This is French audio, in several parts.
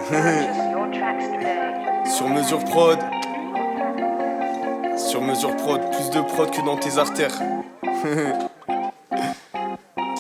Sur mesure prod. Sur mesure prod, plus de prod que dans tes artères.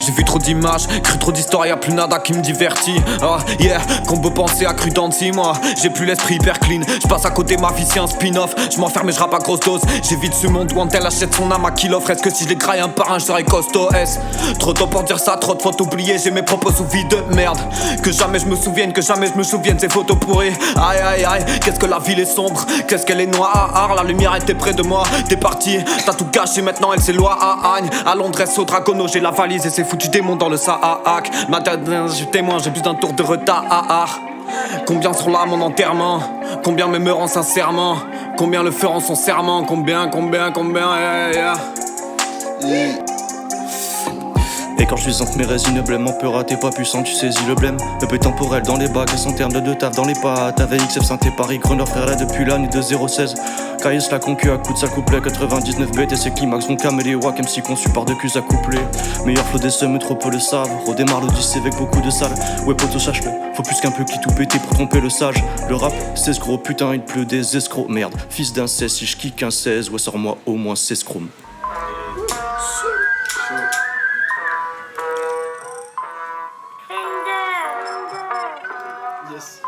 J'ai vu trop d'images, cru trop d'histoires, y'a plus nada qui me divertit. Ah yeah, combo pensé à cru d'anti, moi j'ai plus l'esprit hyper clean. J'passe à côté, ma vie c'est un spin-off. J'm'enferme et j'rappe à grosse dose. J'évite ce monde où un tel achète son âme à qui l'offre. Est-ce que si je les graille un par un, j'serais costaud? S. Trop tôt pour dire ça, trop de fautes oubliées. J'ai mes propos sous vide de merde. Que jamais je me souvienne, que jamais je me souvienne ces photos pourries. Aïe aïe aïe, qu'est-ce que la ville est sombre, qu'est-ce qu'elle est noire. La lumière était près de moi, t'es parti, t'as tout gâché, maintenant elle s'éloigne. À Londres, au Dragono, j'ai la valise et c'est foutu démon dans le Sahak. Ma date, je suis témoin, j'ai plus d'un tour de retard. Combien seront là à mon enterrement? Combien m'aimeront sincèrement? Combien le feront son serment? Combien, yeah. Et quand je suis entre mes résines, le blême en peut rater, pas puissant, tu saisis le blême. Le peu temporel dans les bacs, son terme de deux taf dans les pattes. Avec XF Synthé Paris, Grenoble frère là depuis l'année de 016. Caïs la concu à coup de sa couplet 99 BTC climax, vont calmer les wack MC conçu par deux culs à coupler. Meilleur flow des seums, trop peu le savent. Redémarre l'Odyssée avec beaucoup de salles. Ouais poto sache-le, faut plus qu'un peu qui tout péter pour tromper le sage. Le rap c'est escroc, putain il pleut des escrocs. Merde, fils d'un 16, si je kick un 16, ouais sors-moi au moins 16 chrome. Yes.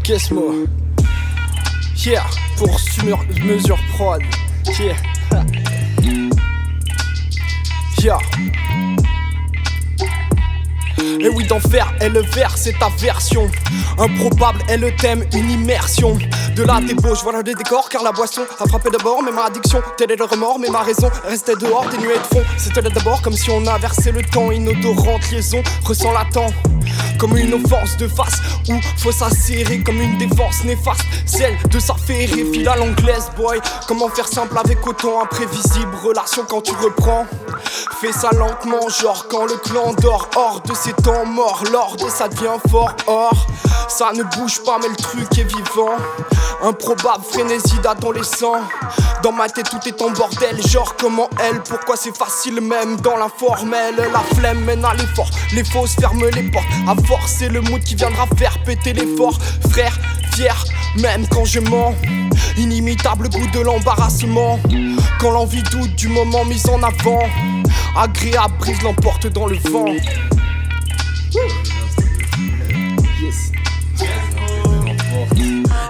Qu'est-ce-moi? Yeah, pour mesure prod. Yeah. Yeah. Et oui, d'enfer est le vers, c'est ta version. Improbable est le thème, une immersion. De la débauche, voilà le décor, car la boisson a frappé d'abord, mais ma addiction, tel est le remords, mais ma raison restait dehors, des nuées de fond. C'était là d'abord comme si on inversait le temps, inodorante liaison, ressent latent. Comme une offense de face, où faut s'asserrer comme une défense néfaste. Celle de s'affairer, file à l'anglaise, boy. Comment faire simple avec autant imprévisible relation quand tu reprends? Fais ça lentement, genre quand le clan dort. Hors de ces temps morts, l'ordre ça devient fort. Or, ça ne bouge pas mais le truc est vivant. Improbable frénésie d'adolescent. Dans ma tête tout est en bordel, genre comment elle. Pourquoi c'est facile même dans l'informel. La flemme mène à l'effort, les fausses ferment les portes. À force c'est le mood qui viendra faire péter l'effort. Frère, fier, même quand je mens. Inimitable goût de l'embarrassement. Quand l'envie doute du moment mis en avant. Agréable brise l'emporte dans le vent. Yes.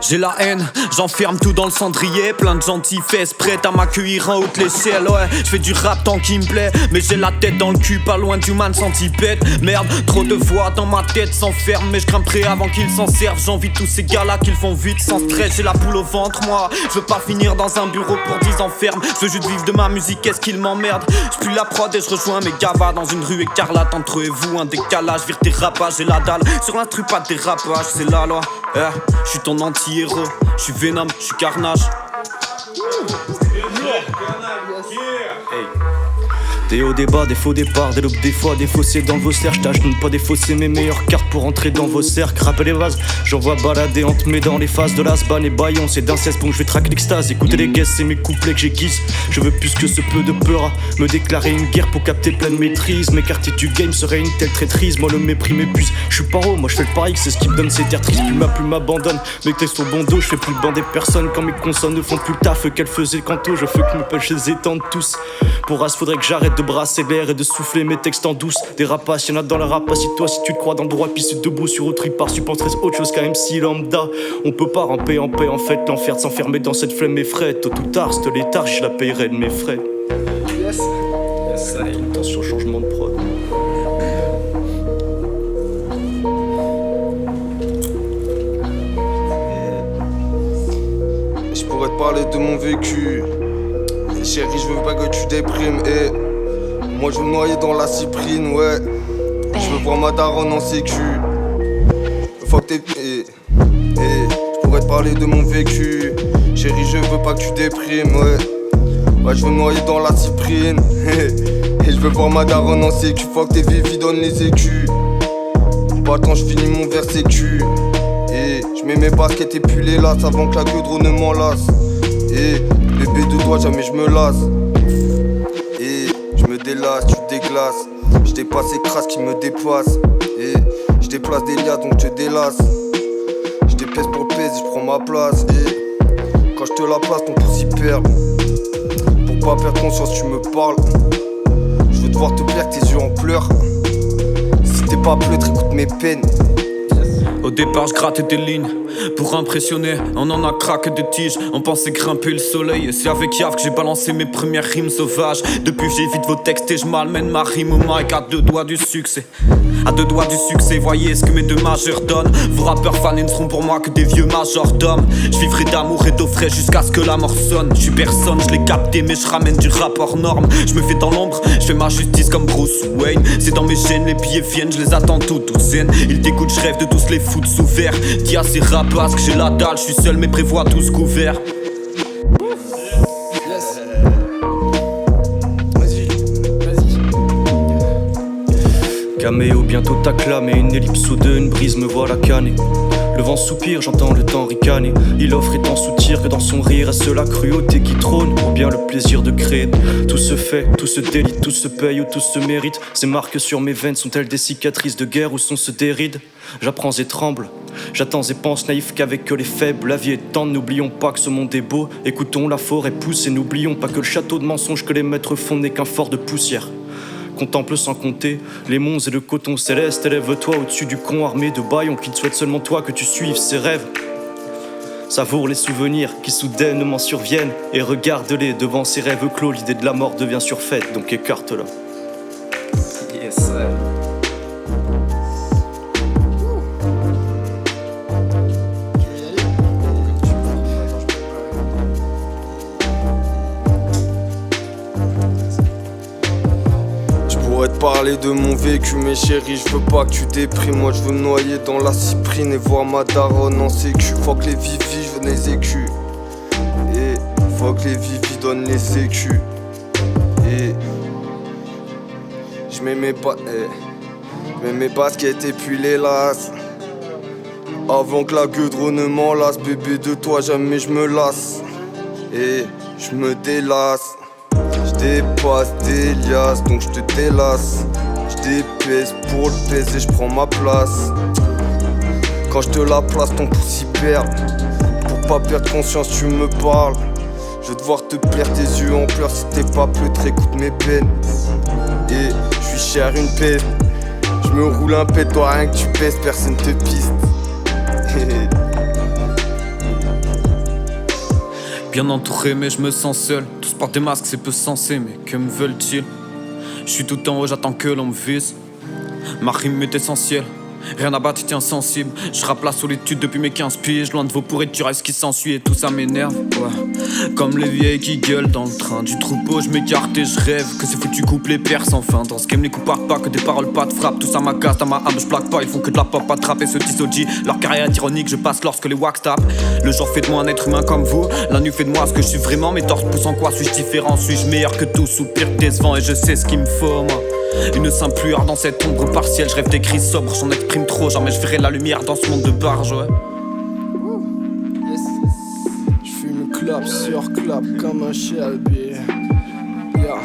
J'ai la haine, j'enferme tout dans le cendrier. Plein de gentilles fesses prêtes à m'accueillir en haute l'échelle. Ouais, j'fais du rap tant qu'il me plaît. Mais j'ai la tête dans le cul, pas loin du man centipède. Merde, trop de voix dans ma tête s'enferme. Mais j'grimperai avant qu'ils s'en servent. J'envie tous ces gars-là qu'ils font vite sans stress. J'ai la boule au ventre, moi. Je veux pas finir dans un bureau pour 10 enfermes. Je veux juste vivre de ma musique, qu'est-ce qu'il m'emmerde. J'pue la prod et j'rejoins mes gavas dans une rue écarlate. Entre eux et vous, un décalage, vire tes rapages. J'ai la dalle, sur l'instru pas de dérapage. C'est la loi, j'suis ton anti-héros. J'suis Venom, j'suis Carnage. Des hauts débats, des faux départs, des lobes, des fois, des fossés dans vos cercles. J'tâche de ne pas défausser mes meilleures cartes pour entrer dans vos cercles. Rappel les vases, j'envoie balader entre mes dents les phases de l'asban et baillon. C'est d'un 16 bon, je vais traquer l'extase. Écoutez les guests, c'est mes couplets que j'aiguise. Je veux plus que ce peu de peur à me déclarer une guerre pour capter pleine maîtrise. M'écarter du game serait une telle traîtrise. Moi le mépris m'épuise, je suis paro, moi je fais le pari que c'est ce qui me donne ces terres tristes. Plus m'abandonne, mes textes au bon dos, je fais plus le banc des personnes. Quand mes consonnes ne font plus le taf qu'elles faisaient canto. Je fais que mes punches les étendent tous. Pour as, faudrait que j'arrête de brasser l'air et de souffler mes textes en douce. Des rapaces, y'en a dans la rapace. Si toi, si tu te crois dans le droit, puis c'est debout sur autre part. Tu penserais autre chose qu'un MC lambda. On peut pas ramper en paix, en fait. L'enfer de s'enfermer dans cette flemme effraie. Tôt ou tard, cette léthargie, je la payerai de mes frais. Yes. Yes, ça y est. Attention, changement de prod. Je pourrais te parler de mon vécu. Chérie, je veux pas que tu déprimes. Et moi, je veux me noyer dans la cyprine, ouais. Je veux voir ma daronne en sécu. Fuck tes. Je pourrais te parler de mon vécu. Chérie, je veux pas que tu déprimes, ouais. Ouais, je veux me noyer dans la cyprine. Et je veux voir ma daronne en sécu. Fuck tes vies, donne les écus. Pas le temps, je finis mon verre sécu. Et je mets mes baskets et puis les lasses avant que la queue de ne m'enlace. Et bébé de toi, jamais je me lasse. Et je me délasses, tu déglaces. Je dépasse les crasses qui me dépassent. Et je déplace des liens donc je délasse. Je dépèse pour le pèse et je prends ma place. Et quand je te la place, ton pouce y perd. Pour pas perdre conscience, tu me parles. Je veux te voir te plaire, tes yeux en pleurs. Si t'es pas pleutre, écoute mes peines. Au départ je grattais des lignes pour impressionner, on en a craqué des tiges. On pensait grimper le soleil et c'est avec Yav que j'ai balancé mes premières rimes sauvages. Depuis j'évite vos textes et je malmène ma rime au mic à 2 doigts du succès. À 2 doigts du succès, voyez ce que mes 2 majeurs donnent. Vos rappeurs fans ne seront pour moi que des vieux majordomes. Je vivrai d'amour et d'eau frais jusqu'à ce que la mort sonne. Je suis personne, je l'ai capté mais je ramène du rapport norme. Je me fais dans l'ombre, je fais ma justice comme Bruce Wayne. C'est dans mes gènes, les billets viennent, je les attends toutes zen. Ils dégoûtent, je rêve de tous les foutre sous verre. Dis à ces rapaces que j'ai la dalle, je suis seul mais prévois tous couverts. Caméo, bientôt t'acclame et une ellipse ou deux, une brise me voilà canné. Le vent soupire, j'entends le temps ricaner. Il offre et t'en soutire que dans son rire est-ce la cruauté qui trône ou bien le plaisir de créer. Tout se fait, tout se délite, tout se paye ou tout se mérite. Ces marques sur mes veines sont-elles des cicatrices de guerre ou sont se dérides? J'apprends et tremble, j'attends et pense naïf qu'avec que les faibles la vie est tendre. N'oublions pas que ce monde est beau, écoutons la forêt pousse et n'oublions pas que le château de mensonges que les maîtres font n'est qu'un fort de poussière. Contemple sans compter les monts et le coton céleste. Élève-toi au-dessus du con armé de baillons qui te souhaite seulement toi que tu suives ses rêves. Savoure les souvenirs qui soudainement surviennent et regarde-les devant ses rêves clos. L'idée de la mort devient surfaite, donc écarte-la. Yes sir. Je pourrais te parler de mon vécu, mais chérie, je veux pas que tu déprimes. Moi je veux me noyer dans la cyprine et voir ma daronne en sécu. Faut que les vivis, je veux les écus. Et faut que les vivis donnent les sécus. Et je mets mes baskets et puis les lasse. Avant que la gueudre ne m'enlace, bébé, de toi jamais je me lasse. Et je me délasse. Dépasse des liasses, donc je te délasse. Je dépèse pour le pèse et je prends ma place. Quand je te la place, ton pouce y perd. Pour pas perdre conscience, tu me parles. Je veux te voir te plaire, tes yeux en pleurs. Si t'es pas pleutre, écoute mes peines. Et je suis cher une pète. Je me roule un pet, toi rien que tu pèses, personne te piste. Bien entouré mais je me sens seul. Tous portent des masques, c'est peu sensé, mais que me veulent-ils? Je suis tout en haut, j'attends que l'on me vise. Ma rime est essentielle, rien à battre, tiens sensible. Je rappe la solitude depuis mes 15 piges. Loin de vos pourritures, ce qui s'ensuit et tout ça m'énerve, ouais. Comme les vieilles qui gueulent dans le train du troupeau, je m'écarte et je rêve que ces foutus couplets percent enfin. Dans ce game les coups partent pas, que des paroles pas de frappe. Tout ça m'agace, dans ma âme je plaque pas. Ils font que de la pop attraper ce tisoji. Leur carrière est ironique, je passe lorsque les wax tapent. Le jour fait de moi un être humain comme vous. La nuit fait de moi ce que je suis vraiment. Mes torses poussent en quoi, suis-je différent? Suis-je meilleur que tous ou pire que décevant? Et je sais ce qu'il me faut moi. Une simple lueur dans cette ombre partielle. Je rêve d'écrits sobres, j'en exprime trop. Jamais je verrai la lumière dans ce monde de barge, ouais. Je fume clap sur clap comme un Shelby. Yeah.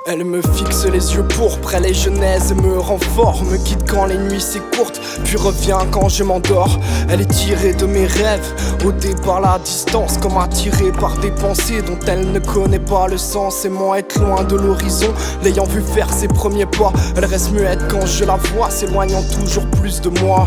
Elle me fixe les yeux pourpres, elle est genèse, me rend fort, me quitte quand les nuits c'est courtes, puis revient quand je m'endors. Elle est tirée de mes rêves, ôtée par la distance, comme attirée par des pensées dont elle ne connaît pas le sens. Aimant être loin de l'horizon, l'ayant vu faire ses premiers pas, elle reste muette quand je la vois, s'éloignant toujours plus de moi.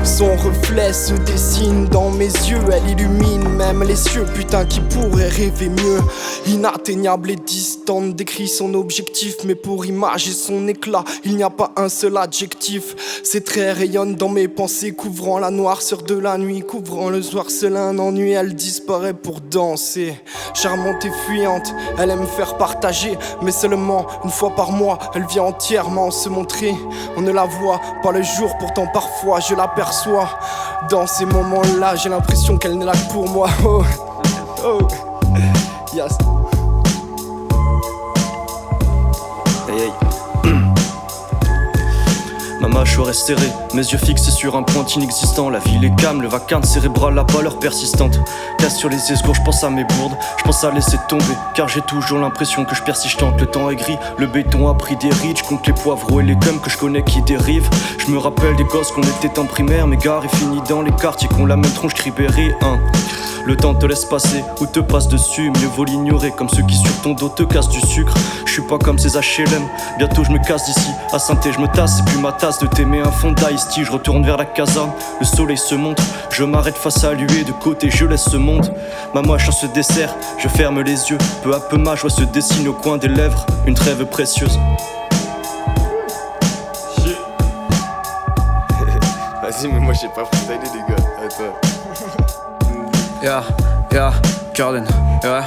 Son reflet se dessine dans mes yeux, elle illumine même les cieux. Putain, qui pourrait rêver mieux? Inatteignable et distante, décrit son objectif, mais pour image et son éclat, il n'y a pas un seul adjectif. Ses traits rayonnent dans mes pensées, couvrant la noirceur de la nuit, couvrant le soir seul un ennui. Elle disparaît pour danser, charmante et fuyante, elle aime faire partager, mais seulement une fois par mois. Elle vient entièrement se montrer, on ne la voit pas le jour, pourtant parfois je l'aperçois. Dans ces moments-là, j'ai l'impression qu'elle n'est là que pour moi. Oh, oh, yes. Hey, hey. Ma mâchoire est serrée, Mes yeux fixés sur un point inexistant. La ville est calme, le vacarme cérébral, la pâleur persistante. Casse sur les esgours, je pense à mes bourdes, je pense à laisser tomber. Car j'ai toujours l'impression que je perds si je tente. Le temps est gris, le béton a pris des rides. Je compte les poivreaux et les cums que je connais qui dérivent. Je me rappelle des gosses qu'on était en primaire. Mes gares est fini dans les quartiers qu'on la même tronche Ribéry 1. Le temps te laisse passer ou te passe dessus. Mieux vaut l'ignorer comme ceux qui sur ton dos te cassent du sucre. Je suis pas comme ces HLM, bientôt je me casse d'ici. À Saint-Thé je me tasse, c'est plus ma tasse de t'aimer un fond d'ice-tea. Je retourne vers la casa, le soleil se montre. Je m'arrête face à lui et de côté je laisse ce monde. Ma moche en se dessert, je ferme les yeux. Peu à peu ma joie se dessine au coin des lèvres. Une trêve précieuse. Vas-y, mais moi j'ai pas freestylé les gars, à toi. Yeah, Jordan, ouais.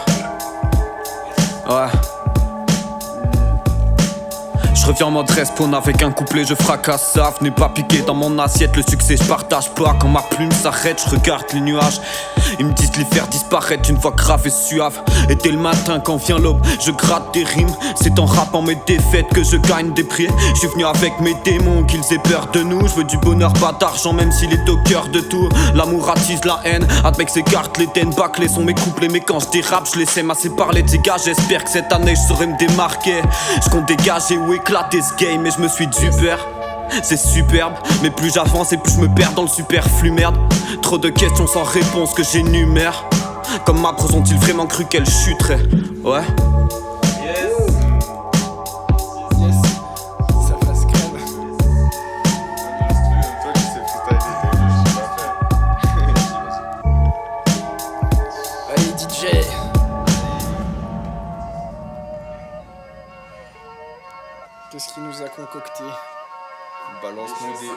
Je reviens en mode respawn avec un couplet, je fracasse ça. Venez pas piquer dans mon assiette, le succès je partage pas. Quand ma plume s'arrête, je regarde les nuages. Ils me disent de les faire disparaître une fois grave et suave. Et dès le matin quand vient l'aube, je gratte des rimes. C'est en rappant mes défaites que je gagne des prix. Je suis venu avec mes démons, qu'ils aient peur de nous. Je veux du bonheur, pas d'argent, même s'il est au cœur de tout. L'amour attise la haine, avec ses cartes, les den bâclés sont mes couplets. Mais quand je dérape, je les aime assez parler de ces gars. J'espère que cette année je saurai me démarquer. Je compte dégager ou éclater ce game, et je me suis dit super. C'est superbe, mais plus j'avance et plus je me perds dans le superflu, merde. Trop de questions sans réponse que j'énumère. Comme ma pros ont-ils vraiment cru qu'elle chuterait? Ouais. Yes. Ça passe crème. Toi qui sais freestyler, je sais pas faire. Allez DJ. Qu'est-ce qu'il nous a concocté? Balance-nous des.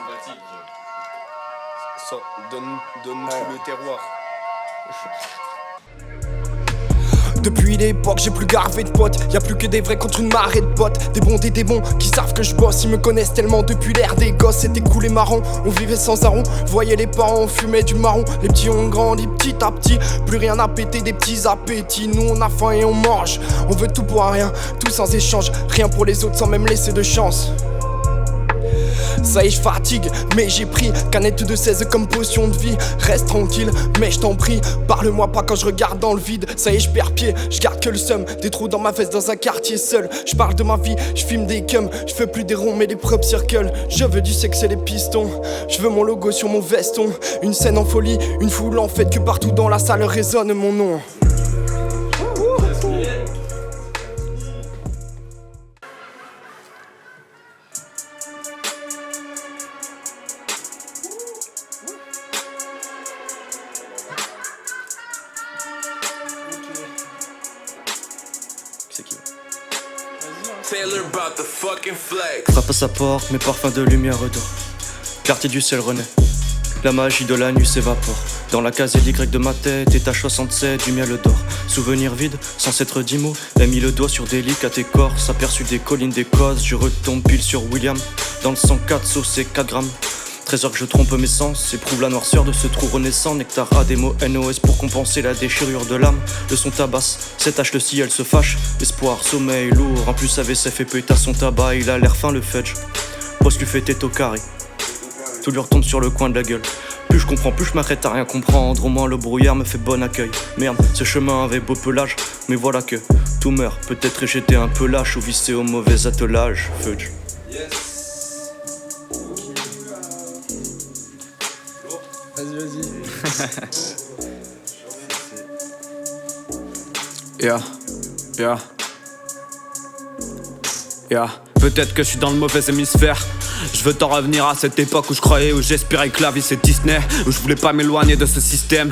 Donne-nous tout le terroir. Depuis l'époque j'ai plus garvé de potes. Y'a plus que des vrais contre une marée de potes. Des bons qui savent que je bosse. Ils me connaissent tellement depuis l'ère des gosses. C'était cool et marrant, on vivait sans arron. Voyez les parents, on fumait du marron. Les petits ont grandi petit à petit. Plus rien à péter, des petits appétits. Nous on a faim et on mange. On veut tout pour un rien, tout sans échange. Rien pour les autres sans même laisser de chance. Ça y est, je fatigue, mais j'ai pris canette de 16 comme potion de vie. Reste tranquille, mais je t'en prie. Parle-moi pas quand je regarde dans le vide. Ça y est, je perds pied, je garde que le seum. Des trous dans ma veste dans un quartier seul. Je parle de ma vie, je filme des cums. Je fais plus des ronds mais des propres circles. Je veux du sexe et des pistons. Je veux mon logo sur mon veston. Une scène en folie, une foule en fête. Que partout dans la salle résonne mon nom. Frappe à sa porte, mes parfums de lumière redor. Quartier du ciel renaît, la magie de la nuit s'évapore. Dans la case Y de ma tête, étage 67, du miel d'or. Souvenir vide, sans s'être dit mot. Ai mis le doigt sur délicat écorce, aperçu des collines d'Écosse. Je retombe pile sur William, dans le 104, saucé 4 grammes. 13 heures que je trompe mes sens, éprouve la noirceur de ce trou renaissant. Nectar a des mots NOS pour compenser la déchirure de l'âme. Le son tabasse, cette hache le ciel se fâche. Espoir, sommeil lourd, en plus AVCF et peut à son tabac. Il a l'air fin le fudge, poste lui fait tête au carré. Tout lui retombe sur le coin de la gueule. Plus je comprends, plus je m'arrête à rien comprendre. Au moins le brouillard me fait bon accueil. Merde, ce chemin avait beau pelage, mais voilà que tout meurt. Peut-être j'étais un peu lâche ou vissé au mauvais attelage. Fudge. Yeah. Peut-être que je suis dans le mauvais hémisphère. Je veux t'en revenir à cette époque où je croyais, où j'espérais que la vie c'est Disney. Où je voulais pas m'éloigner de ce système,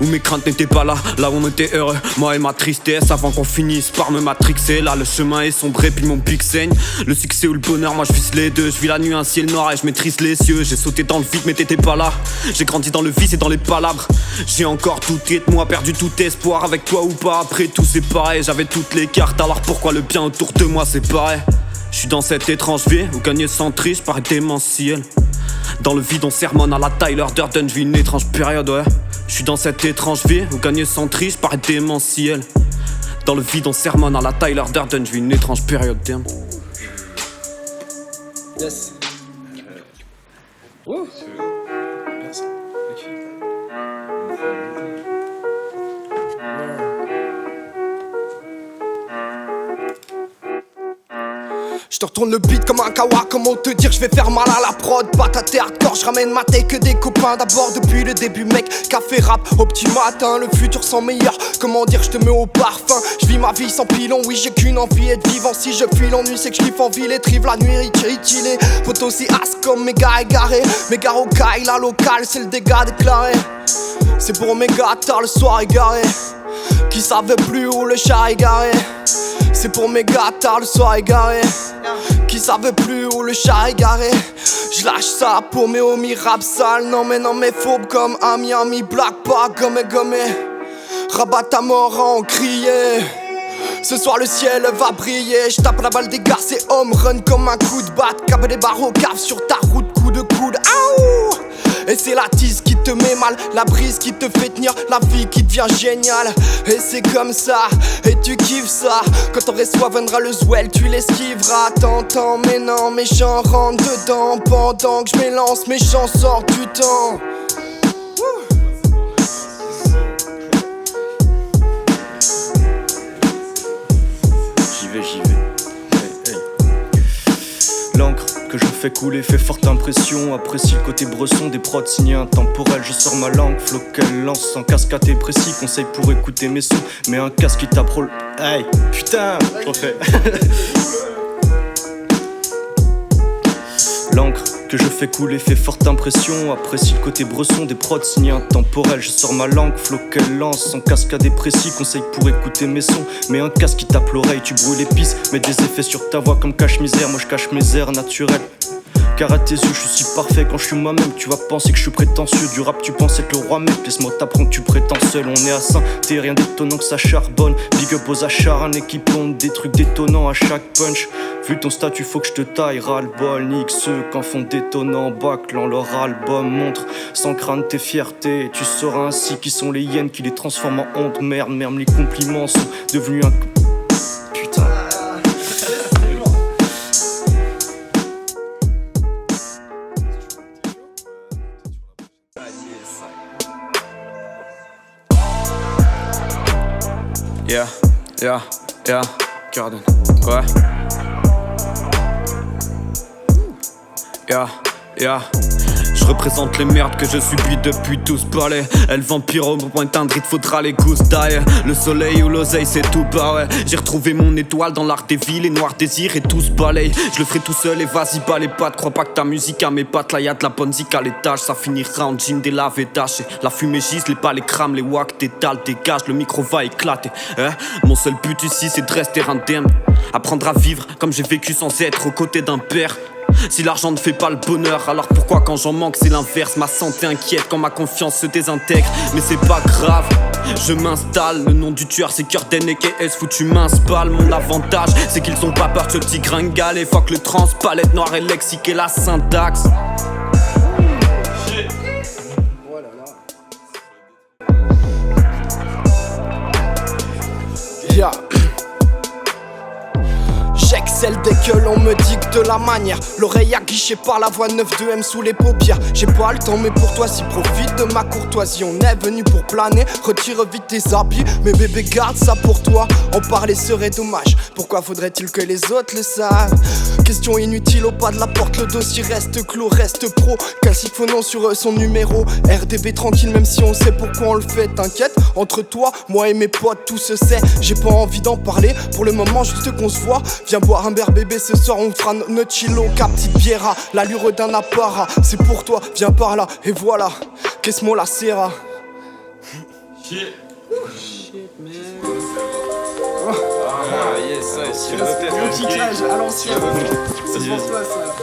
où mes craintes n'étaient pas là, là où on était heureux. Moi et ma tristesse avant qu'on finisse par me matrixer. Là le chemin est sombré puis mon pic saigne. Le succès ou le bonheur, moi je vise les deux. Je vis la nuit un ciel noir et je maîtrise les cieux. J'ai sauté dans le vide mais t'étais pas là. J'ai grandi dans le vice et dans les palabres. J'ai encore douté de moi, perdu tout espoir. Avec toi ou pas, après tout c'est pareil. J'avais toutes les cartes, alors pourquoi le bien autour de moi c'est pareil? Je suis dans cette étrange vie où gagner sans triche paraît démentiel. Dans le vide on sermonne à la Tyler Durden. Je vis une étrange période, ouais. Je suis dans cette étrange vie où gagner sans triche paraît démentiel. Dans le vide on sermonne à la Tyler Durden. Je vis une étrange période, damn. Yes. Je te retourne le beat comme un kawa, comment te dire, je vais faire mal à la prod. Batte à terre, corps, je ramène ma tête que des copains d'abord depuis le début mec. Café rap au petit matin, le futur sent meilleur. Comment dire, je te mets au parfum. Je vis ma vie sans pilon, oui j'ai qu'une envie, être vivant. Si je fuis l'ennui c'est que je kiffe en ville et trive la nuit, ritilé. Photo aussi as comme mes gars égarés. Mes gars au caille, la locale, c'est le dégât déclaré. C'est pour mes gars tard le soir égaré, qui savaient plus où le chat est garé. C'est pour mes gars tard le soir égaré, qui savaient plus où le chat est garé. Je lâche ça pour mes homies rap sale. Non mais faux comme un Miami Black pas gommé. Rabat à mort en crier. Ce soir le ciel va briller. Je tape la balle des gars, c'est home run comme un coup de batte. Cap des barreaux, cave sur ta route, coup de coude. Aouh! Et c'est la tise qui te met mal, la brise qui te fait tenir, la vie qui devient géniale. Et c'est comme ça, et tu kiffes ça. Quand t'aurais soif viendra le swell, tu l'esquiveras. T'entends, mais non, méchant rentre dedans. Pendant que je m'élance, méchant sort du temps. J'y vais. Hey. L'encre que je fais couler fait forte impression. Apprécie le côté bresson des prods signés intemporels. Je sors ma langue, flow qu'elle lance sans cascade et précis. Conseil pour écouter mes sons, mais un casque qui tape. Hey, putain, je refais. L'encre que je fais couler fait forte impression. Apprécie le côté bresson des prods signés intemporels. Je sors ma langue, flow qu'elle lance sans cascade et précis. Conseil pour écouter mes sons, mais un casque qui tape l'oreille. Tu brûles les pistes, mets des effets sur ta voix comme cache-misère. Moi je cache mes airs naturels. Car à tes yeux je suis si parfait quand je suis moi-même. Tu vas penser que je suis prétentieux. Du rap tu penses être le roi mec. Laisse-moi t'apprendre que tu prétends seul. On est à Saint, t'es rien d'étonnant que ça charbonne. Big up aux acharnés qui pondent des trucs détonnants à chaque punch. Vu ton statut faut que je te taille. Ras-le-bol, nique ceux qu'en font détonnant. Bâclant leur album montre sans crainte tes fiertés. Tu sauras ainsi qui sont les hyènes qui les transforment en honte. Merde, les compliments sont devenus un... Putain. Yeah, Garden, ouais. Yeah. Je représente les merdes que je subis depuis tout ce palais. Elle vampire au point teindre, il te faudra les gousses d'ail. Le soleil ou l'oseille c'est tout bas, ouais. J'ai retrouvé mon étoile dans l'art des villes, les noirs désirs et tout ce balaye. Je le ferai tout seul et vas-y bas les pattes. Crois pas que ta musique à mes pattes, là y'a de la bonne zik à l'étage. Ça finira en jean délavé taché. La fumée gise, les balles les crament, les wacks t'étalent, dégage, le micro va éclater, hein. Mon seul but ici c'est de rester indemne. Apprendre à vivre comme j'ai vécu sans être aux côtés d'un père. Si l'argent ne fait pas le bonheur, alors pourquoi quand j'en manque c'est l'inverse. Ma santé inquiète quand ma confiance se désintègre. Mais c'est pas grave, je m'installe. Le nom du tueur c'est Curden et KS foutu mince-balle. Mon avantage c'est qu'ils sont pas peur de ce petit gringal. Et fuck le trans, palette noire et lexique et la syntaxe. Yeah. J'excelle dès que l'on me dicte la manière. L'oreille aguichée par la voix 9-2M sous les paupières. J'ai pas le temps mais pour toi si profite de ma courtoisie. On est venu pour planer, retire vite tes habits. Mais bébé garde ça pour toi, en parler serait dommage. Pourquoi faudrait-il que les autres le savent? Question inutile au pas de la porte, le dossier reste clos, reste pro. Classique faux nom sur son numéro. RDB tranquille même si on sait pourquoi on le fait. T'inquiète, entre toi, moi et mes potes tout se sait. J'ai pas envie d'en parler, pour le moment juste qu'on se voit. Viens boire un verre bébé ce soir, on fera notre chilo. Cap petite bière, l'allure d'un apparat. C'est pour toi, viens par là, et voilà. Qu'est-ce mot la serra? Shit man. Ah yes, c'est le kickage à l'ancienne. C'est pour toi ça.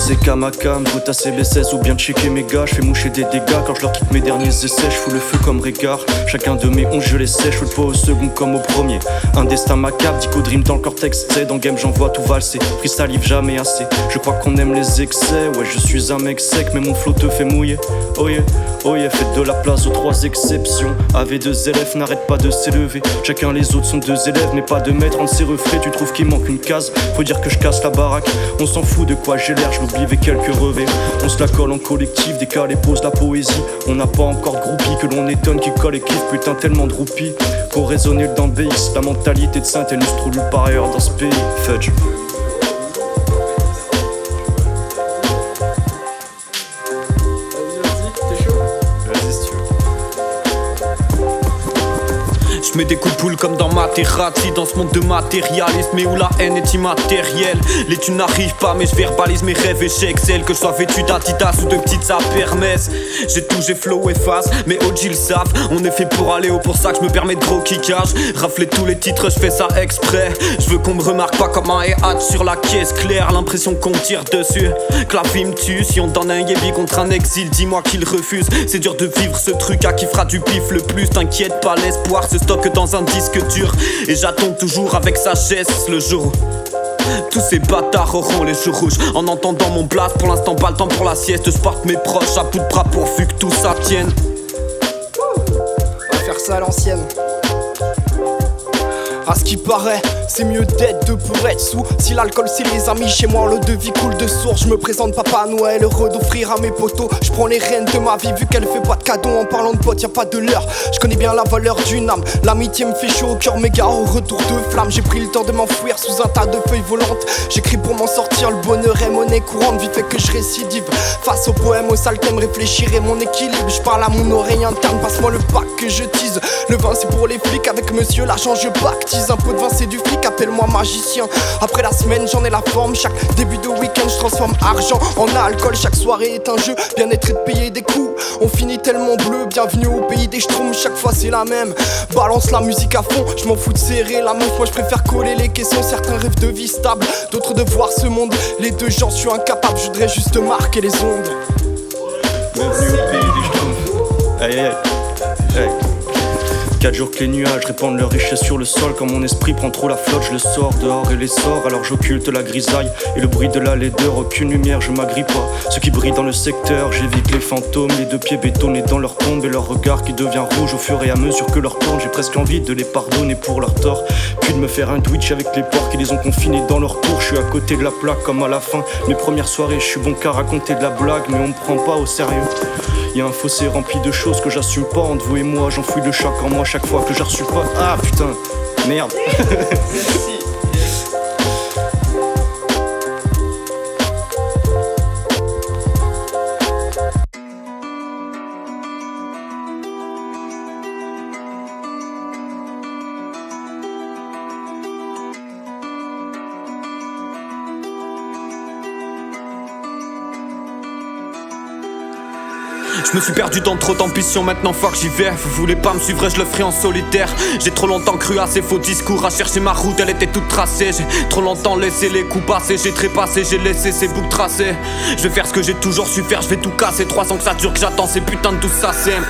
c'est Kamakam, goûte à CB16 ou bien checker mes gars. J'fais moucher des dégâts quand je leur quitte mes derniers essais. J'fous le feu comme Régard, chacun de mes 11 je les sèche. J'fous le pas au second comme au premier. Un destin macabre, Dico Dream dans le cortex. C'est dans game j'envoie tout valser, free salive jamais assez. Je crois qu'on aime les excès, ouais je suis un mec sec mais mon flow te fait mouiller. Oh yeah, faites de la place aux trois exceptions. AV2 élèves n'arrête pas de s'élever. Chacun les autres sont deux élèves mais pas de maître. En ces refrains tu trouves qu'il manque une case. Faut dire que je casse la baraque. On s'en fout de quoi j'ai l'air, je l'oublie avec quelques revers. On se la colle en collectif, décalé pose la poésie. On n'a pas encore de groupie que l'on étonne qui colle et kiffe. Putain tellement de roupies. Pour raisonner dans le BX, la mentalité de Saint-Denis se trouve nulle part ailleurs dans ce pays. Fudge. Je mets des coups de poule comme dans Materazzi, dans ce monde de matérialisme mais où la haine est immatérielle. Les thunes n'arrivent pas mais je verbalise mes rêves et j'excelle. Que je sois vêtu d'Adidas ou de petites Hermès. J'ai tout, j'ai flow et face, mais OG le savent. On est fait pour aller haut, pour ça que je me permets de gros kickages. Rafler tous les titres, je fais ça exprès. Je veux qu'on me remarque pas comme un EH sur la caisse claire. L'impression qu'on tire dessus, que la vie me tue. Si on donne un yébi contre un exil, dis-moi qu'il refuse. C'est dur de vivre ce truc à qui fera du pif le plus. T'inquiète pas, l'espoir se stocke dans un disque dur. Et j'attends toujours avec sagesse le jour où tous ces bâtards auront les joues rouges. En entendant mon blast, pour l'instant pas le temps pour la sieste. Je porte mes proches à bout de bras pourvu que tout ça tienne. On va faire ça à l'ancienne. À ce qui paraît, c'est mieux d'être deux pour être sous. Si l'alcool c'est les amis, chez moi l'eau de vie coule de source. Je me présente Papa Noël, heureux d'offrir à mes potos. Je prends les rênes de ma vie vu qu'elle fait pas de cadeaux. En parlant de potes, y'a pas de l'heure. Je connais bien la valeur d'une âme. L'amitié me fait chaud au cœur, méga au retour de flamme. J'ai pris le temps de m'enfouir sous un tas de feuilles volantes. J'écris pour m'en sortir, le bonheur est monnaie courante. Vie fait que je récidive. Face au poème, au sale thème, réfléchirai mon équilibre. Je parle à mon oreille interne, passe-moi le pack que je tease. Le vin c'est pour les flics, avec monsieur l'argent je pactise. Un pot de vin c'est du flic, appelle-moi magicien. Après la semaine j'en ai la forme. Chaque début de week-end je transforme argent en alcool. Chaque soirée est un jeu, bien-être et de payer des coups. On finit tellement bleu, bienvenue au pays des schtroumpfs. Chaque fois c'est la même, balance la musique à fond. Je m'en fous de serrer la meuf, moi je préfère coller les caissons. Certains rêvent de vie stable, d'autres de voir ce monde. Les deux j'en suis incapable, je voudrais juste marquer les ondes. Bienvenue au pays des schtroumpfs. Aïe aïe aïe. 4 jours que les nuages répandent leur richesse sur le sol. Quand mon esprit prend trop la flotte, je le sors dehors et les sors. Alors j'occulte la grisaille et le bruit de la laideur. Aucune lumière, je m'agrippe pas. Ce qui brille dans le secteur, j'évite les fantômes. Les deux pieds bétonnés dans leur tombe et leur regard qui devient rouge au fur et à mesure que leur tourne. J'ai presque envie de les pardonner pour leur tort, puis de me faire un Twitch avec les porcs qui les ont confinés dans leur tour. Je suis à côté de la plaque comme à la fin mes premières soirées. Je suis bon qu'à raconter de la blague mais on me prend pas au sérieux. Y'a un fossé rempli de choses que j'assume pas entre vous et moi. J'enfouis le choc en moi chaque fois que j'ai reçu pas. Ah putain, merde. Je me suis perdu dans trop d'ambition, maintenant fuck j'y vais. Vous voulez pas me suivre, je le ferai en solitaire. J'ai trop longtemps cru à ces faux discours, à chercher ma route, elle était toute tracée. J'ai trop longtemps laissé les coups passer, j'ai trépassé, j'ai laissé ces boucles tracées. Je vais faire ce que j'ai toujours su faire, je vais tout casser. 3 ans que ça dure, que j'attends ces putains de douces sacèmes.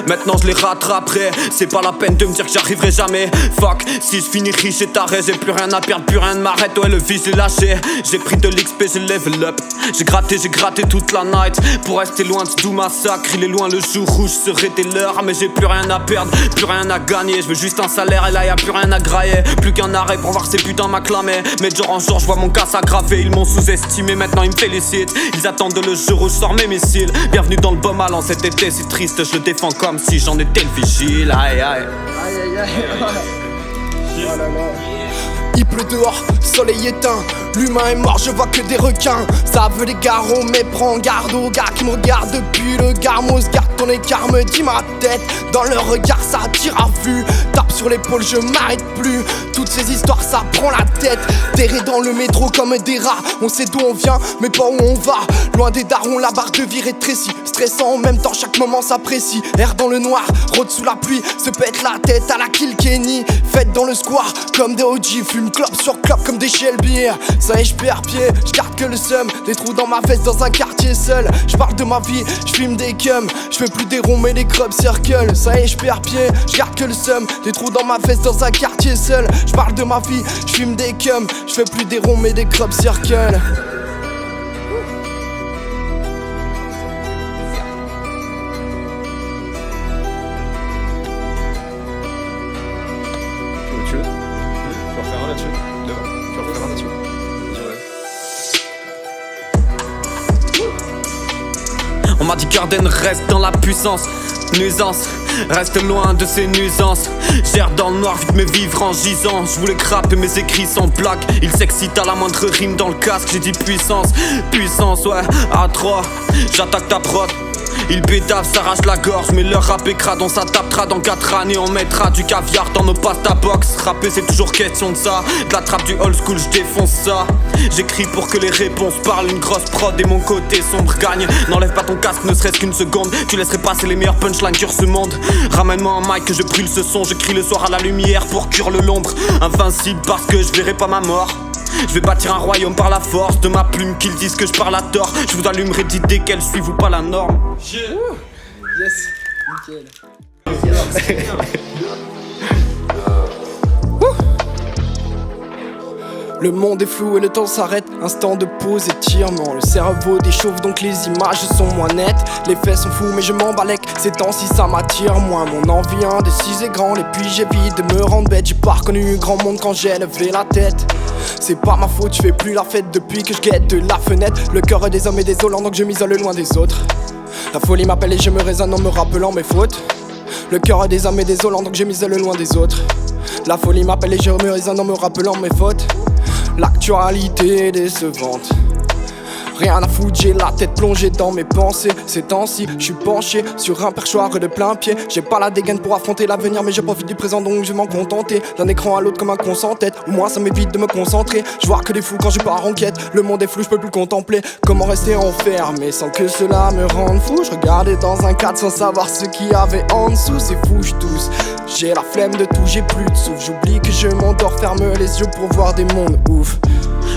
Maintenant je les rattraperai, c'est pas la peine de me dire que j'arriverai jamais. Fuck, si je finis riche et taré, j'ai plus rien à perdre, plus rien ne m'arrête. Ouais le vice j'ai lâché, j'ai pris de l'XP, j'ai level up. J'ai gratté toute la night pour rester loin de tout massacre. Il est loin le jour où je serai des leurs. Mais j'ai plus rien à perdre, plus rien à gagner. Je veux juste un salaire et là y'a plus rien à grailler. Plus qu'un arrêt pour voir ces putains m'acclamer. Mais de jour en jour je vois mon cas s'aggraver. Ils m'ont sous-estimé, maintenant ils me félicitent. Ils attendent le jour où je sors mes missiles. Bienvenue dans le baume allant, cet été c'est triste. Je le défends comme si j'en étais le vigile. Aïe aïe. Aïe aïe aïe. Oh là là. Il pleut dehors, soleil éteint. L'humain est mort, je vois que des requins. Ça veut des garrots, mais prends garde aux gars qui me regardent depuis le garmos. Garde ton écart, me dit ma tête. Dans leur regard, ça attire à vue. Tape sur l'épaule, je m'arrête plus. Toutes ces histoires, ça prend la tête. Terré dans le métro comme des rats. On sait d'où on vient, mais pas où on va. Loin des darons, la barre de vie rétrécie. Stressant en même temps, chaque moment s'apprécie. Air dans le noir, rôde sous la pluie. Se pète la tête à la Kilkenny. Fête dans le square, comme des OG. Fume clope sur clope comme des Shelby. Ça y est, j'perds pied, j'garde que le seum. Des trous dans ma veste dans un quartier seul. J'parle de ma vie, j'fume des cums. J'fais plus des ronds mais des crop circles. Ça y est, j'perds pied, j'garde que le seum. Des trous dans ma veste dans un quartier seul. J'parle de ma vie, j'fume des cums. J'fais plus des ronds mais des crop circles. Tu veux refaire un là-dessus? Tu veux refaire un là-dessus? On m'a dit qu'Arden reste dans la puissance. Nuisance, reste loin de ces nuisances. Gère dans le noir, vite me vivre en gisant. Je voulais craper mes écrits sans plaque. Il s'excite à la moindre rime dans le casque. J'ai dit puissance, puissance, ouais, à 3. J'attaque ta prod. Ils pétavent, s'arrachent la gorge, mais leur rap est crade. On s'adaptera dans 4 années, on mettra du caviar dans nos pasta box. Rapper c'est toujours question de ça. De la trappe du old school, je défonce ça. J'écris pour que les réponses parlent. Une grosse prod et mon côté sombre gagne. N'enlève pas ton casque, ne serait-ce qu'une seconde. Tu laisserais passer les meilleurs punchlines sur ce monde. Ramène-moi un mic que je brûle ce son. Je crie le soir à la lumière pour cuire le l'ombre. Invincible parce que je verrai pas ma mort. Je vais bâtir un royaume par la force de ma plume, qu'ils disent que je parle à tort. Je vous allumerai d'idées qu'elles suivent ou pas la norme. Yes, nickel. Le monde est flou et le temps s'arrête, instant de pause, étirement. Le cerveau déchauffe donc les images sont moins nettes. Les faits sont fous mais je m'embalèque, ces temps-ci ça m'attire moins. Mon envie indécise est grande et puis j'évite de me rendre bête. J'ai pas reconnu grand monde quand j'ai levé la tête. C'est pas ma faute, je fais plus la fête depuis que je guette de la fenêtre. Le cœur des hommes est désolant donc je m'isole loin des autres. La folie m'appelle et je me raisonne en me rappelant mes fautes. Le cœur des hommes est désolant donc je m'isole loin des autres. La folie m'appelle et je me raisonne en me rappelant mes fautes. L'actualité est décevante. Rien à foutre, j'ai la tête plongée dans mes pensées. Ces temps-ci, je suis penché sur un perchoir de plein pied. J'ai pas la dégaine pour affronter l'avenir, mais je profite du présent donc je vais m'en contenter. D'un écran à l'autre comme un con sans tête, au moins ça m'évite de me concentrer. Je vois que des fous quand je pars en quête. Le monde est flou, je peux plus le contempler. Comment rester enfermé sans que cela me rende fou? Je regardais dans un cadre sans savoir ce qu'il y avait en dessous. C'est fou, je tousse. J'ai la flemme de tout, j'ai plus de souffle. J'oublie que je m'endors, ferme les yeux pour voir des mondes ouf.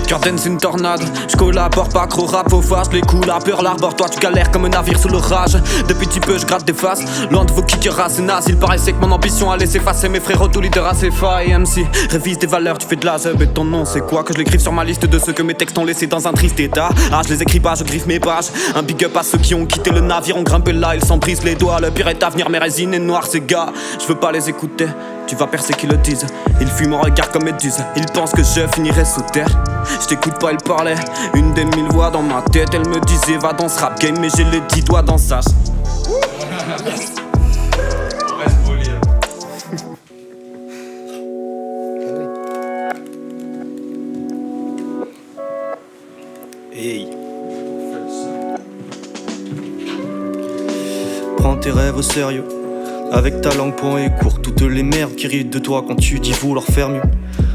Jordan c'est une tornade, je collabore pas gros rap au face. Les coups, la peur, l'arbore, toi tu galères comme un navire sous l'orage. Depuis petit peu je gratte des faces, loin de vos kickers c'est naze. Il paraissait que mon ambition allait s'effacer. Mes frérots tout leader à CFA et MC. Révise des valeurs, tu fais de la zeb et ton nom c'est quoi? Que je l'écrive sur ma liste de ceux que mes textes ont laissé dans un triste état. Ah je les écris pas, je griffe mes pages. Un big up à ceux qui ont quitté le navire, ont grimpé là, ils s'en brisent les doigts. Le pire est à venir, mes résines est noires ces gars. Je veux pas les écouter, tu vas percer qu'ils le disent. Ils fuient mon regard comme méduse, ils pensent que je finirai sous terre. Je t'écoute pas, il parlait, une des 1000 voix dans ma tête. Elle me disait va dans ce rap game, mais j'ai les 10 doigts dans sa. On reste poli. Hey. Prends tes rêves au sérieux. Avec ta langue point et court, toutes les merdes qui rient de toi quand tu dis vouloir faire mieux.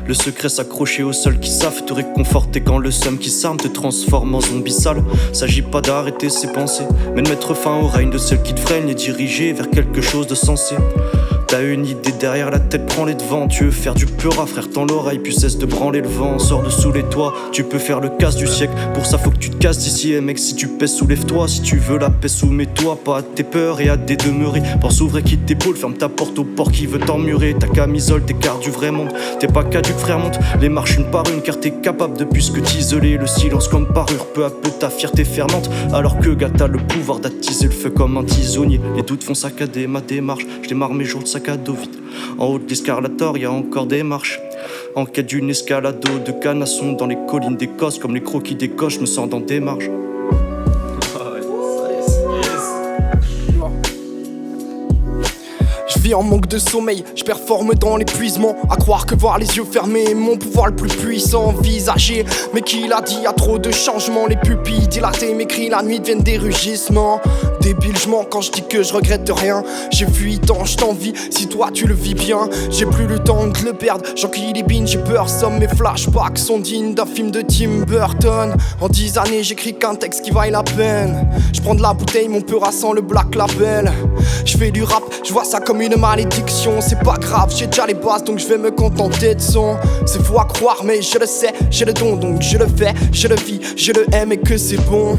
Le secret s'accrocher aux seuls qui savent te réconforter quand le seum qui s'arme te transforme en zombie sale. S'agit pas d'arrêter ses pensées, mais de mettre fin au règne de celles qui te freinent et diriger vers quelque chose de sensé. T'as une idée derrière la tête, prends les devants. Tu veux faire du peur à frère, tends l'oreille, puis cesse de branler le vent. Sors de sous les toits, tu peux faire le casse du siècle. Pour ça faut que tu te casses d'ici, et mec si tu pèses soulève-toi. Si tu veux la paix soumets-toi, pas à tes peurs et à des demeurer. Pense ouvre et quitte tes boules, ferme ta porte au port qui veut t'emmurer. Ta camisole, t'écartes du vrai monde, t'es pas caduc frère, monte les marches une par une car t'es capable de plus que t'isoler. Le silence comme parure, peu à peu ta fierté fermente. Alors que gars t'as le pouvoir d'attiser le feu comme un tisonnier. Les doutes font saccader ma démarche, je démarre mes jours de sac à dos vite. En haut de l'escalator, y'a encore des marches. En quête d'une escalade de canasson dans les collines d'Écosse, comme les croquis des coches, je me sens dans des marges. Je vis en manque de sommeil, je performe dans l'épuisement. À croire que voir les yeux fermés est mon pouvoir le plus puissant. Envisager, mais qui l'a dit, y'a trop de changements. Les pupilles dilatées, mes cris la nuit deviennent des rugissements. Débile, je mens quand je dis que je regrette rien. J'ai fui tant, je t'envie, si toi tu le vis bien. J'ai plus le temps de le perdre, j'enquille les bines, j'ai peur. Somme mes flashbacks sont dignes d'un film de Tim Burton. En 10 années j'écris qu'un texte qui vaille la peine. Je prends de la bouteille, mon peur sans le black label. Je fais du rap, je vois ça comme une malédiction. C'est pas grave, j'ai déjà les bases donc je vais me contenter de son. C'est fou à croire mais je le sais, j'ai le don donc je le fais, je le vis, je le aime et que c'est bon.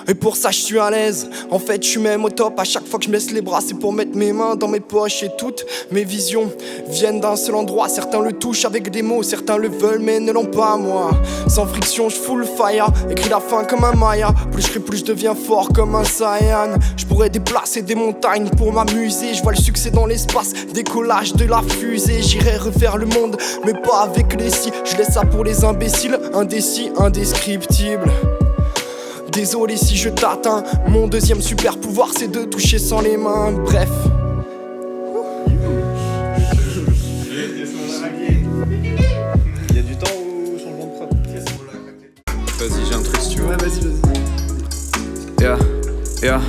Et pour ça je suis à l'aise, en fait je suis même au top. À chaque fois que je me laisse les bras c'est pour mettre mes mains dans mes poches. Et toutes mes visions viennent d'un seul endroit. Certains le touchent avec des mots, certains le veulent mais ne l'ont pas moi. Sans friction je fous le fire, écris la fin comme un Maya. Plus je crie plus je deviens fort comme un Saiyan. Je pourrais déplacer des montagnes pour m'amuser. Je vois le succès dans l'espace, décollage de la fusée. J'irai refaire le monde mais pas avec les si. Je laisse ça pour les imbéciles, indécis, indescriptibles. Désolé si je t'atteins. Mon deuxième super pouvoir c'est de toucher sans les mains. Bref. Il y a du temps au changement de prod. Vas-y, j'ai un truc si tu veux. Ouais, vas-y. Yeah.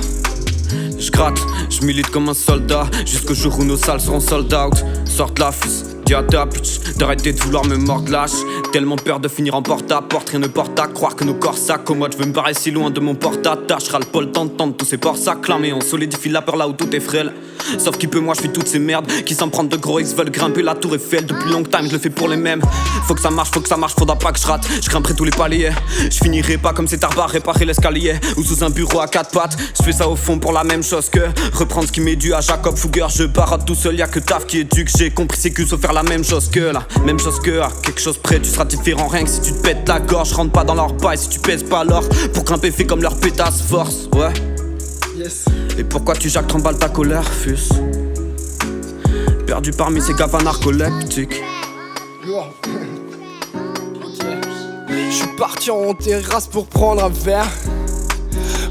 Je gratte, je milite comme un soldat jusqu'au jour où nos salles seront sold out. Sorte la fus, dis à ta bitch d'arrêter de vouloir me mordre lâche. Tellement peur de finir en porte-à-porte, rien ne porte à croire que nos corps s'accommodent. Je veux me barrer si loin de mon porte-à-tâche. Râle pas le temps d'entendre tous ces ports s'acclamer. On solidifie la peur là où tout est frêle. Sauf qui peut, moi je fais toutes ces merdes qui s'en prennent de gros X veulent grimper la tour Eiffel. Depuis long time je le fais pour les mêmes. Faut que ça marche, faudra pas que je rate. Je grimperai tous les paliers. Je finirai pas comme cet arbre à réparer l'escalier ou sous un bureau à quatre pattes. Je fais ça au fond pour la même chose que reprendre ce qui m'est dû à Jacob Fugger. Je barotte tout seul, y'a que taf qui est dû. Que j'ai compris c'est que sauf faire la même chose que la même chose que à quelque chose près. Tu seras différent rien que si tu te pètes la gorge. Rentre pas dans leur bail si tu pèses pas l'or. Pour grimper fais comme leur pétasse force. Ouais. Yes. Et pourquoi tu jacques 30 balles ta colère, fus? Perdu parmi ces gaves narcoleptiques. Je suis parti en terrasse pour prendre un verre.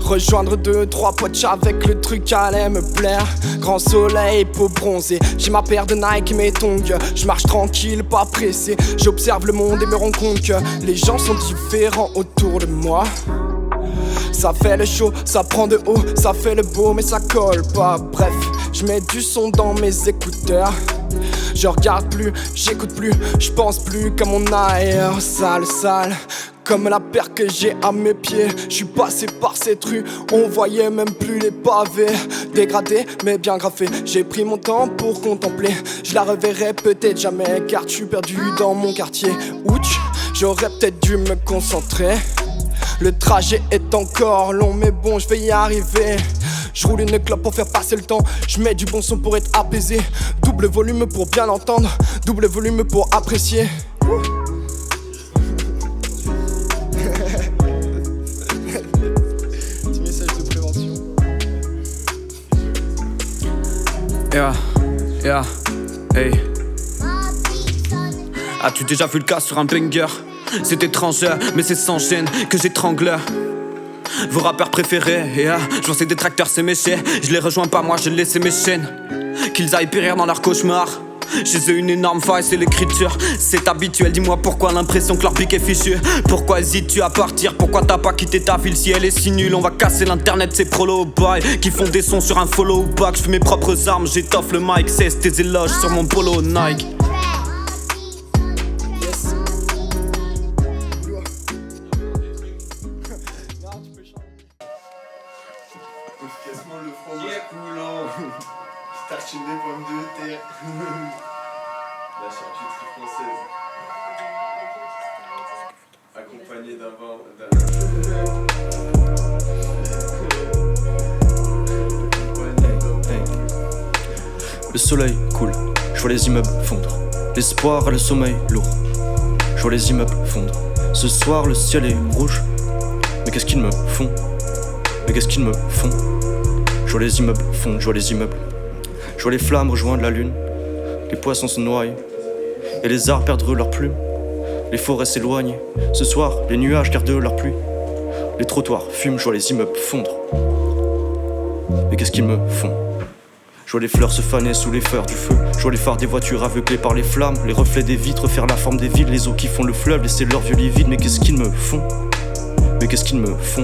Rejoindre 2-3 potes avec le truc allait me plaire. Grand soleil, peau bronzée. J'ai ma paire de Nike et mes tongs. Je marche tranquille, pas pressé. J'observe le monde et me rends compte que les gens sont différents autour de moi. Ça fait le show, ça prend de haut, ça fait le beau mais ça colle pas. Bref, je mets du son dans mes écouteurs. Je regarde plus, j'écoute plus, je pense plus qu'à mon air. Sale, comme la paire que j'ai à mes pieds. Je suis passé par cette rue, on voyait même plus les pavés. Dégradé mais bien graffé, j'ai pris mon temps pour contempler. Je la reverrai peut-être jamais car je suis perdu dans mon quartier. Ouch, j'aurais peut-être dû me concentrer. Le trajet est encore long mais bon je vais y arriver. Je roule une clope pour faire passer le temps. Je mets du bon son pour être apaisé. Double volume pour bien l'entendre. Double volume pour apprécier. Petit message de prévention. Yeah, hey. As-tu déjà vu le cas sur un banger? C'est étrange, mais c'est sans gêne que j'étrangle vos rappeurs préférés. Je vois ces détracteurs s'émécher. Je les rejoins pas, moi j'ai laissé mes chaînes. Qu'ils aillent périr dans leur cauchemar. Chez eux une énorme faille, c'est l'écriture. C'est habituel, dis-moi pourquoi l'impression que leur pic est fichu. Pourquoi hésites-tu à partir? Pourquoi t'as pas quitté ta ville si elle est si nulle? On va casser l'internet, ces prolos bye qui font des sons sur un follow back. Je fais mes propres armes, j'étoffe le mic. Cesse tes éloges sur mon polo Nike. Efficacement le fromage coulant. Je tartine des pommes de terre. La charcuterie française. Accompagnée d'un Le soleil coule, je vois les immeubles fondre. L'espoir a le sommeil lourd. Je vois les immeubles fondre. Ce soir le ciel est rouge. Mais qu'est-ce qu'ils me font? Mais qu'est-ce qu'ils me font? Je vois les immeubles fondre, je vois les immeubles. Je vois les flammes rejoindre la lune. Les poissons se noient. Et les arbres perdent leurs plumes. Les forêts s'éloignent. Ce soir, les nuages gardent leur pluie. Les trottoirs fument, je vois les immeubles fondre. Mais qu'est-ce qu'ils me font? Je vois les fleurs se faner sous les feux du feu. Je vois les phares des voitures aveuglés par les flammes. Les reflets des vitres faire la forme des villes. Les eaux qui font le fleuve, laisser leurs vieux lits vides. Mais qu'est-ce qu'ils me font? Mais qu'est-ce qu'ils me font?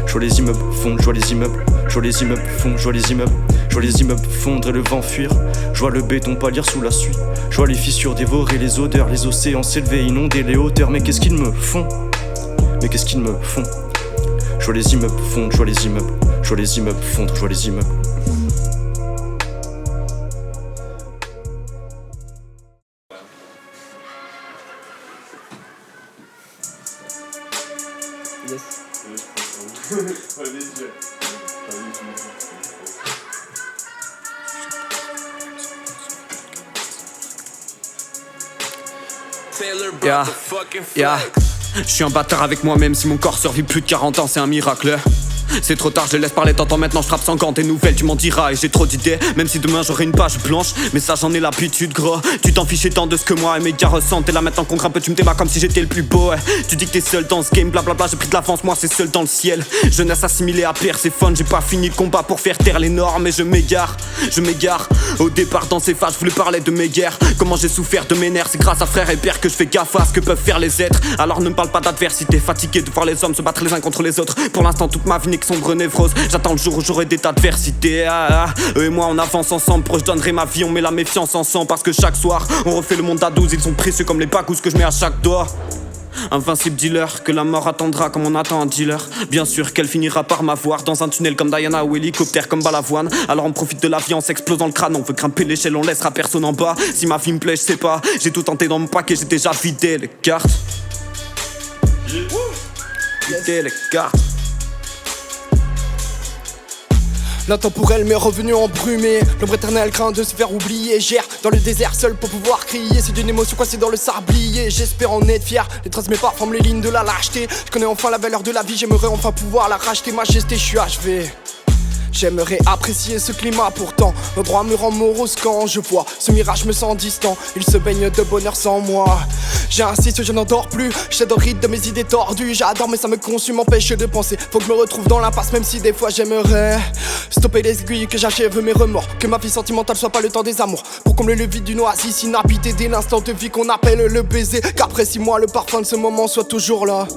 Je vois les immeubles fondre, je vois les immeubles. Je vois les immeubles fondre, je vois les immeubles. Je vois les immeubles fondre et le vent fuir. Je vois le béton pâlir sous la suie. Je vois les fissures dévorer les odeurs. Les océans s'élever, inonder les hauteurs. Mais qu'est-ce qu'ils me font? Mais qu'est-ce qu'ils me font? Je vois les immeubles fondre, je vois les immeubles. Je vois les immeubles fondre, je vois les immeubles. Yes. Yeah, yeah. Je suis un bâtard avec moi-même, si mon corps survit plus de 40 ans, c'est un miracle. C'est trop tard, je laisse parler, t'entends maintenant, je frappe sans gants, des nouvelles, tu m'en diras. Et j'ai trop d'idées, même si demain j'aurai une page blanche. Mais ça, j'en ai l'habitude, gros. Tu t'en fichais tant de ce que moi et mes gars ressentent. Et là maintenant qu'on grimpe, tu me débats comme si j'étais le plus beau. Tu dis que t'es seul dans ce game, blablabla, j'ai pris de l'avance, moi c'est seul dans le ciel. Jeunesse assimilée à Perséphone, j'ai pas fini le combat pour faire taire les normes. Et je m'égare. Au départ dans ces phases, je voulais parler de mes guerres. Comment j'ai souffert de mes nerfs, c'est grâce à frère et père que je fais gaffe à ce que peuvent faire les êtres. Alors ne me parle pas d'adversité, fatigué de voir les hommes se battre les uns contre les autres. Pour l'instant, toute ma vie n'est que sombre névrose. J'attends le jour où j'aurai des tas d'adversité. Eux et moi on avance ensemble, proche je donnerai ma vie, on met la méfiance ensemble. Parce que chaque soir on refait le monde à 12, ils sont précieux comme les bagous que je mets à chaque doigt. Invincible dealer, que la mort attendra comme on attend un dealer. Bien sûr qu'elle finira par m'avoir dans un tunnel comme Diana ou hélicoptère comme Balavoine. Alors on profite de la vie, on s'explose dans le crâne. On veut grimper l'échelle, on laissera personne en bas. Si ma vie me plaît, je sais pas. J'ai tout tenté dans mon paquet, j'ai déjà vidé les cartes. Vidé les cartes. L'intemporel m'est revenu embrumé. L'ombre éternelle craint de se faire oublier. J'erre dans le désert seul pour pouvoir crier. C'est d'une émotion coincée dans le sablier. J'espère en être fier. Les traces de mes pas forment les lignes de la lâcheté. Je connais enfin la valeur de la vie. J'aimerais enfin pouvoir la racheter. Majesté, je suis achevé. J'aimerais apprécier ce climat, pourtant l'endroit me rend morose quand je vois ce mirage, me sens distant. Il se baigne de bonheur sans moi. J'insiste, je n'endors plus. J'adore le rythme de mes idées tordues. J'adore mais ça me consume, m'empêche de penser. Faut que je me retrouve dans l'impasse, même si des fois j'aimerais stopper les aiguilles, que j'achève mes remords. Que ma vie sentimentale soit pas le temps des amours. Pour combler le vide d'une oasis inhabitée, dès l'instant de vie qu'on appelle le baiser. Qu'après 6 mois, le parfum de ce moment soit toujours là.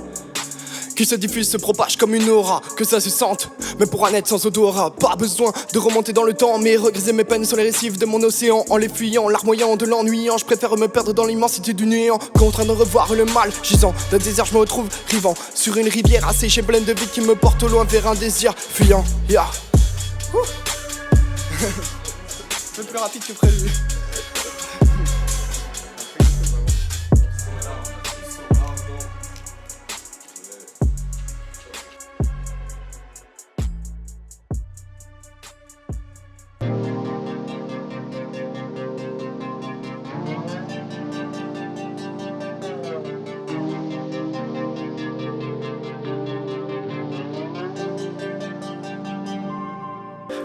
Qui se diffuse, se propage comme une aura, que ça se sente, mais pour un être sans odorat. Pas besoin de remonter dans le temps, mais regriser mes peines sur les récifs de mon océan. En les fuyant, larmoyant de l'ennuyant, je préfère me perdre dans l'immensité du néant qu'en train de revoir le mal gisant. D'un désert je me retrouve rivant sur une rivière asséchée pleine de vie qui me porte au loin vers un désir fuyant. Yeah. Un peu plus rapide que prévu.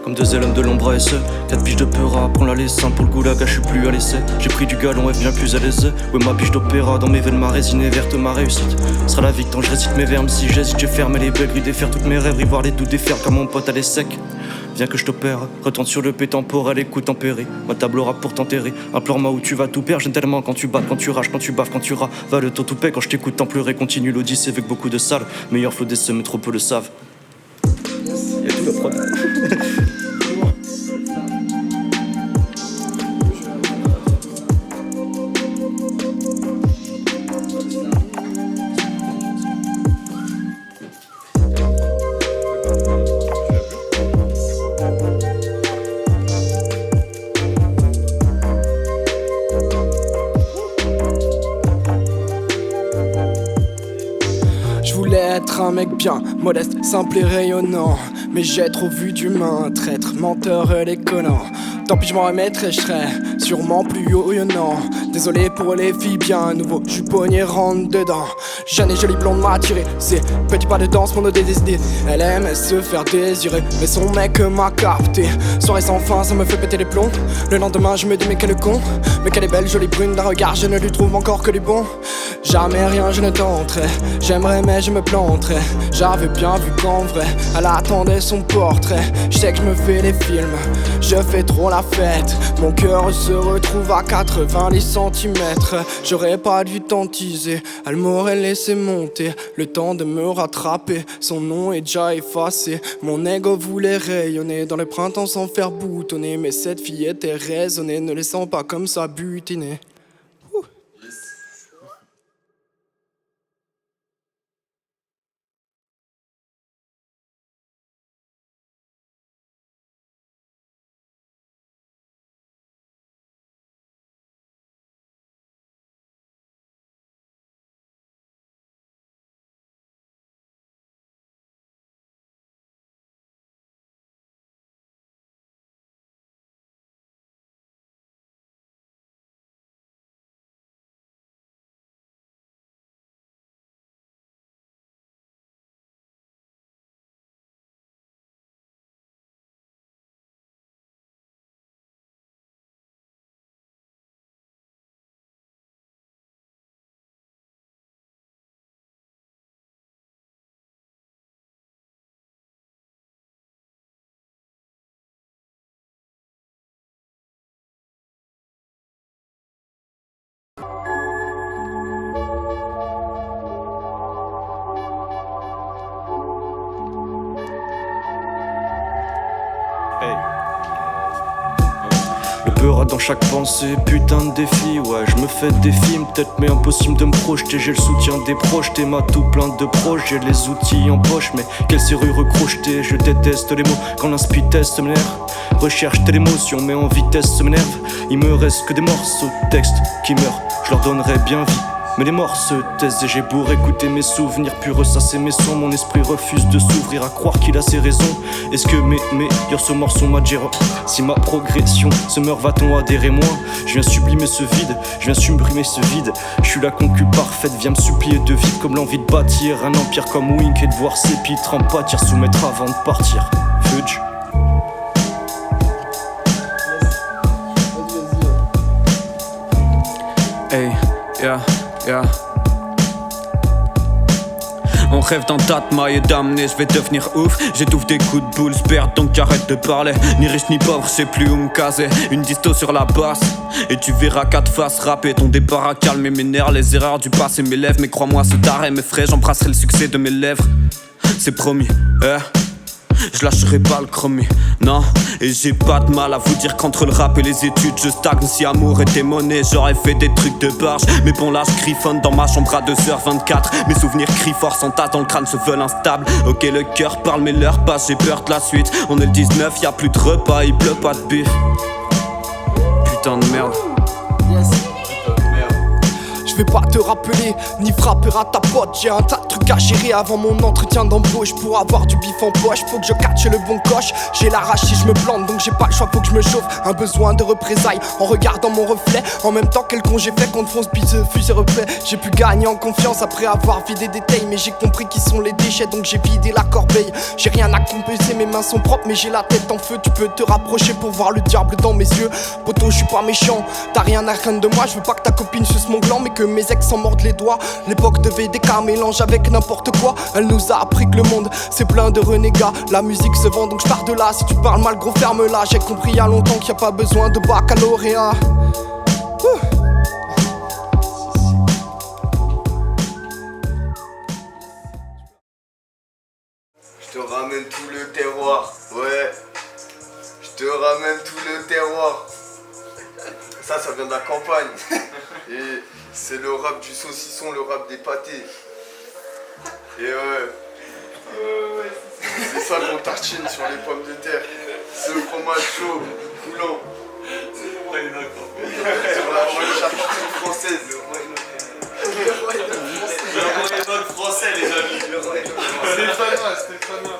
Comme deux élèves de l'ombre à SE, 4 piges de peura, prends la laissant pour le goulag, je suis plus à l'essai. J'ai pris du galon et bien plus à l'aise. Ouais, ma biche d'opéra, dans mes veines ma résine est verte, ma réussite sera la vie quand je récite mes verbes. Si j'hésite, j'ai fermé les belles grilles, défaire toutes mes rêves, voir les doutes défaire comme mon pote à l'est sec. Viens que je t'opère, retourne sur le P temporel, écoute tempéré. Ma table aura pour t'enterrer. Implore-moi où tu vas tout perdre, j'aime tellement quand tu battes, quand tu rages, quand tu baves, quand tu ras. Va le taux tout paix quand je t'écoute tant pleurer, continue l'odyssée avec beaucoup de salles. Meilleur flow des mais trop peu le savent. Y'a tout le prod. Je voulais être un mec bien, modeste, simple et rayonnant. Mais j'ai trop vu d'humains, traîtres, menteurs et déconnants. Tant pis je m'en remettrai, je serai sûrement plus rayonnant. Désolé pour les filles bien nouveau, je suis pogné rentre dedans. Jeune et jolie blonde m'a attiré, c'est petit pas de danse pour nos décider. Elle aime se faire désirer, mais son mec m'a capté. Soirée sans fin, ça me fait péter les plombs. Le lendemain je me dis mais quel con. Mais qu'elle est belle, jolie brune d'un regard, je ne lui trouve encore que du bon. Jamais rien je ne tenterai, j'aimerais mais je me planterais. J'avais bien vu qu'en vrai, elle attendait son portrait. Je sais que je me fais des films, je fais trop la fête. Mon cœur se retrouve à 90 cm. J'aurais pas dû tentiser, elle m'aurait laissé monter. Le temps de me rattraper, son nom est déjà effacé. Mon ego voulait rayonner dans le printemps sans faire boutonner. Mais cette fille était raisonnée, ne laissant pas comme ça butiner. dans chaque pensée, putain de défi. Ouais, je me fais des films, peut-être mais impossible de me projeter. J'ai le soutien des proches, t'es ma tout plein de proches. J'ai les outils en poche, mais quelle serrure crocheter. Je déteste les mots quand l'inspi teste m'énerve. Recherche telle émotion, mais en vitesse se m'énerve. Il me reste que des morceaux de texte qui meurent, je leur donnerai bien vie. Mais les morts se taisent et j'ai beau écouter mes souvenirs, puis ressasser mes sons. Mon esprit refuse de s'ouvrir à croire qu'il a ses raisons. Est-ce que mes meilleurs se morts sont ma gère? Si ma progression se meurt, va-t-on adhérer moins? Je viens sublimer ce vide, je viens supprimer ce vide. Je suis la concu parfaite, viens me supplier de vivre comme l'envie de bâtir un empire comme Wink et de voir ses pitres en pâtir, soumettre avant de partir. Fudge. Hey, yeah. Yeah. On rêve d'un tas de mailles d'amener, je vais devenir ouf. J'étouffe des coups de boule, j'perds donc arrête de parler. Ni riche ni pauvre, je sais plus où me caser. Une disto sur la basse, et tu verras quatre faces rapper. Ton départ a calmé mes nerfs, les erreurs du passé m'élèvent. Mais crois-moi, ce taré m'effraie, j'embrasserai le succès de mes lèvres. C'est promis, je lâcherai pas le chromie, non. Et j'ai pas de mal à vous dire qu'entre le rap et les études je stagne. Si amour était monnaie, j'aurais fait des trucs de barge. Mais bon là je griffonne dans ma chambre à 2h24. Mes souvenirs crient fort, s'entassent dans le crâne, se veulent instables. Ok le cœur parle mais l'heure passe, j'ai peur de la suite. On est le 19, y'a plus de repas, il pleut pas de bif. Putain de merde. Je vais pas te rappeler, ni frapper à ta pote. J'ai un tas de trucs à gérer avant mon entretien d'embauche. Pour avoir du bif en poche, faut que je catche le bon coche. J'ai la rage si je me plante, donc j'ai pas le choix, faut que je me chauffe. Un besoin de représailles en regardant mon reflet. En même temps quel con j'ai fait contre fonce, bise, fuse et reflet. J'ai pu gagner en confiance après avoir vidé des tailles. Mais j'ai compris qui sont les déchets, donc j'ai vidé la corbeille. J'ai rien à compenser, mes mains sont propres, mais j'ai la tête en feu. Tu peux te rapprocher pour voir le diable dans mes yeux. Poto, je suis pas méchant, t'as rien à craindre de moi. Je veux pas que ta copine suce mon gland, mais que mes ex s'en mordent les doigts. L'époque de VDK mélange avec n'importe quoi. Elle nous a appris que le monde c'est plein de renégats. La musique se vend donc je pars de là. Si tu parles mal gros ferme-la. J'ai compris il y a longtemps qu'il y a pas besoin de baccalauréat. Je te ramène tout le terroir, ouais. Je te ramène tout le terroir. Ça vient de la campagne. Et c'est le rap du saucisson, le rap des pâtés. Et ouais. C'est ça qu'on tartine sur les pommes de terre. C'est le fromage chaud, coulant. Sur la charcuterie française. Le roi est notre français, les amis. Stéphanois.